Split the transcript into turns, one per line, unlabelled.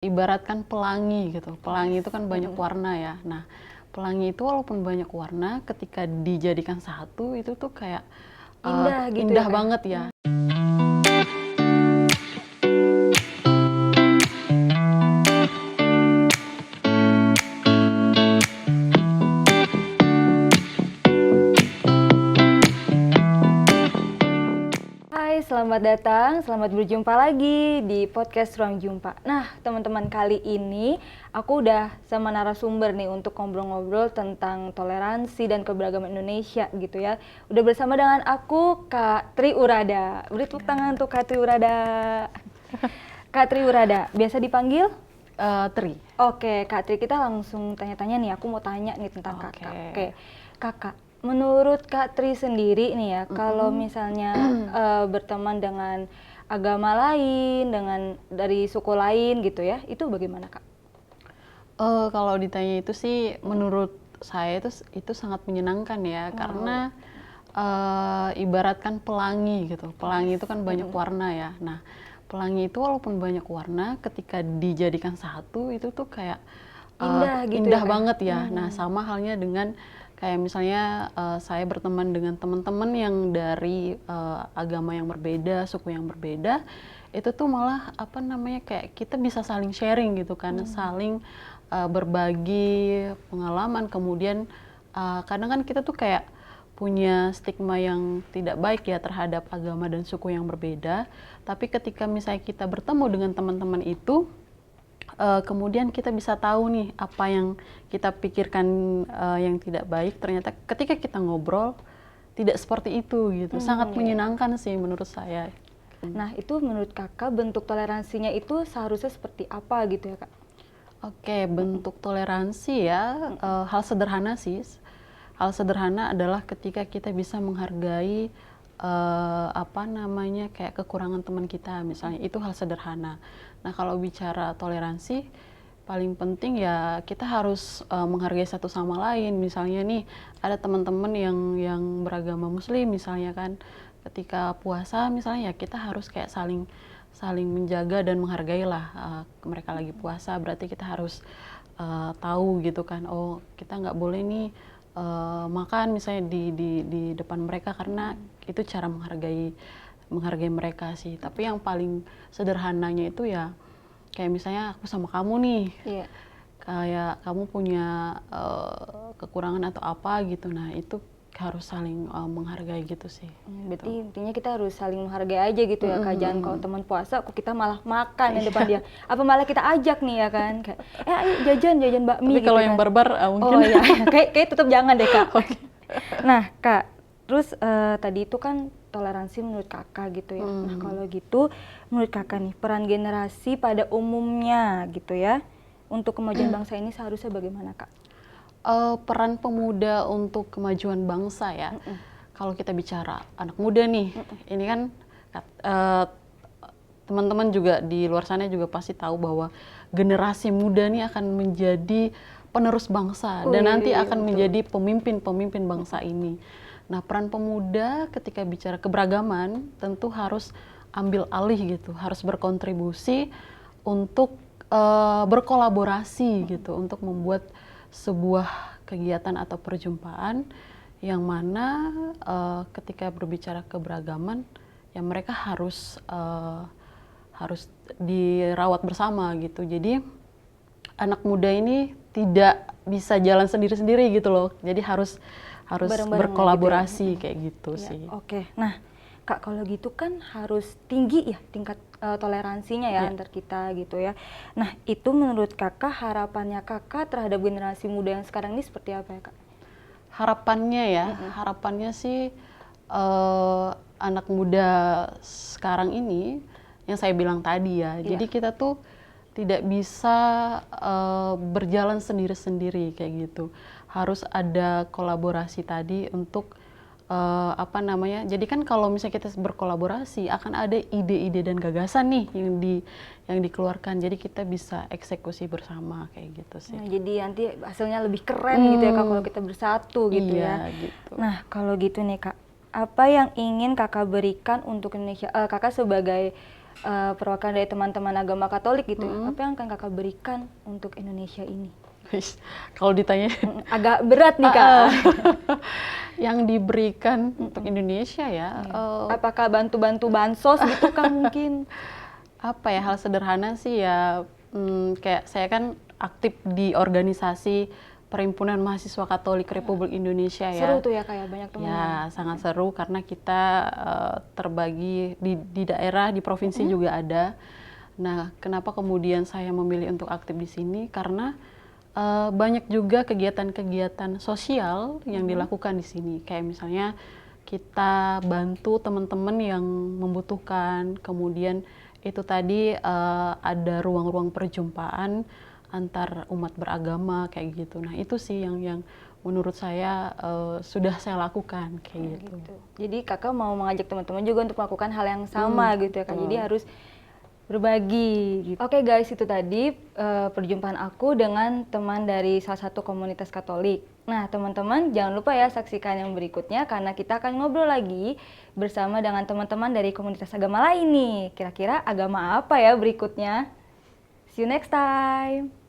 Ibaratkan pelangi gitu, pelangi itu kan banyak warna ya. Nah, pelangi itu walaupun banyak warna, ketika dijadikan satu itu tuh kayak
Indah gitu
indah
ya, Kak?
banget ya.
Hai, selamat datang, selamat berjumpa lagi di podcast Ruang Jumpa. Nah, teman-teman, kali ini aku udah sama narasumber nih untuk ngobrol-ngobrol tentang toleransi dan keberagaman Indonesia gitu ya. Udah bersama dengan aku, Kak Tri Urada. Beri tepuk tangan untuk Kak Tri Urada. Kak Tri Urada, biasa dipanggil?
Tri.
Oke, Kak Tri, kita langsung tanya-tanya nih. Aku mau tanya nih tentang
Oke.
Kakak. Oke, Kakak, menurut Kak Tri sendiri nih ya, kalau misalnya berteman dengan agama lain, dengan dari suku lain gitu ya, itu bagaimana, Kak?
Kalau ditanya itu sih, menurut saya itu sangat menyenangkan ya, karena ibaratkan pelangi gitu. Pelangi itu kan banyak warna ya. Nah, pelangi itu walaupun banyak warna, ketika dijadikan satu itu tuh kayak
Indah gitu
indah
ya, Kak?
banget ya. Nah, sama halnya dengan kayak misalnya saya berteman dengan teman-teman yang dari agama yang berbeda, suku yang berbeda, itu tuh malah apa namanya, kayak kita bisa saling sharing gitu kan, saling berbagi pengalaman. Kemudian kadang kan kita tuh kayak punya stigma yang tidak baik ya terhadap agama dan suku yang berbeda. Tapi ketika misalnya kita bertemu dengan teman-teman itu, kemudian kita bisa tahu nih apa yang kita pikirkan yang tidak baik, ternyata ketika kita ngobrol tidak seperti itu gitu. Sangat menyenangkan sih menurut saya.
Nah, itu menurut Kakak bentuk toleransinya itu seharusnya seperti apa gitu ya, Kak?
Oke, bentuk toleransi ya, hal sederhana sih. Hal sederhana adalah ketika kita bisa menghargai apa namanya, kayak kekurangan teman kita misalnya, itu hal sederhana. Nah, kalau bicara toleransi, paling penting ya kita harus menghargai satu sama lain. Misalnya nih, ada teman-teman yang beragama Muslim misalnya kan, ketika puasa misalnya ya kita harus kayak saling menjaga dan menghargai lah. Mereka lagi puasa, berarti kita harus tahu gitu kan, oh kita nggak boleh nih makan misalnya di depan mereka, karena itu cara menghargai mereka sih. Tapi yang paling sederhananya itu ya kayak misalnya aku sama kamu nih,
Iya.
kayak kamu punya kekurangan atau apa gitu, nah itu harus saling menghargai gitu sih.
Berarti intinya kita harus saling menghargai aja gitu ya, Kak. Jangan kalau teman puasa kok kita malah makan di depan dia. Apa malah kita ajak nih ya kan, kayak ayo jajan bakmi
Tapi
gitu
kalau
kan.
yang barbar mungkin.
Oh iya, kayak tetap jangan deh, Kak. Nah, Kak, terus tadi itu kan toleransi menurut Kakak gitu ya. Nah, kalau gitu menurut Kakak nih peran generasi pada umumnya gitu ya untuk kemajuan bangsa ini seharusnya bagaimana, Kak?
Peran pemuda untuk kemajuan bangsa ya. Kalau kita bicara anak muda nih, ini kan teman-teman juga di luar sana juga pasti tahu bahwa generasi muda nih akan menjadi penerus bangsa dan nanti akan menjadi pemimpin bangsa ini. Nah, peran pemuda ketika bicara keberagaman tentu harus ambil alih gitu, harus berkontribusi untuk berkolaborasi gitu, untuk membuat sebuah kegiatan atau perjumpaan yang mana ketika berbicara keberagaman ya mereka harus dirawat bersama gitu. Jadi anak muda ini tidak bisa jalan sendiri-sendiri gitu loh. Jadi harus
Bareng-bareng
berkolaborasi
gitu ya.
kayak gitu
Ya,
sih.
oke. Nah, Kak, kalau gitu kan harus tinggi ya tingkat toleransinya ya antar kita gitu ya. Nah, itu menurut Kakak harapannya Kakak terhadap generasi muda yang sekarang ini seperti apa ya, Kak?
Harapannya sih anak muda sekarang ini yang saya bilang tadi ya. Jadi kita tuh tidak bisa berjalan sendiri-sendiri kayak gitu. Harus ada kolaborasi tadi untuk apa namanya, jadi kan kalau misalnya kita berkolaborasi akan ada ide-ide dan gagasan nih yang dikeluarkan, jadi kita bisa eksekusi bersama kayak gitu sih.
Nah, jadi nanti hasilnya lebih keren gitu ya, Kak, kalau kita bersatu gitu ya.
Gitu.
Nah, kalau gitu nih, Kak, apa yang ingin Kakak berikan untuk Indonesia? Kakak sebagai perwakilan dari teman-teman agama Katolik gitu ya. Apa yang akan kakak berikan untuk Indonesia ini?
Kalau ditanya
Agak berat nih kak.
yang diberikan untuk Indonesia ya,
Apakah bantu-bantu bansos gitu kak mungkin?
apa ya, hal sederhana sih ya, kayak saya kan aktif di organisasi Perhimpunan Mahasiswa Katolik Republik Indonesia ya.
Seru tuh ya kayak banyak teman.
Ya, sangat seru karena kita terbagi di daerah, di provinsi juga ada. Nah, kenapa kemudian saya memilih untuk aktif di sini? Karena banyak juga kegiatan-kegiatan sosial yang dilakukan di sini. Kayak misalnya kita bantu teman-teman yang membutuhkan, kemudian itu tadi ada ruang-ruang perjumpaan antar umat beragama kayak gitu. Nah, itu sih yang menurut saya sudah saya lakukan kayak gitu.
Jadi kakak mau mengajak teman-teman juga untuk melakukan hal yang sama gitu ya kak. Jadi harus berbagi gitu. Oke guys, itu tadi perjumpaan aku dengan teman dari salah satu komunitas Katolik. Nah teman-teman jangan lupa ya saksikan yang berikutnya karena kita akan ngobrol lagi bersama dengan teman-teman dari komunitas agama lain nih. Kira-kira agama apa ya berikutnya? See you next time!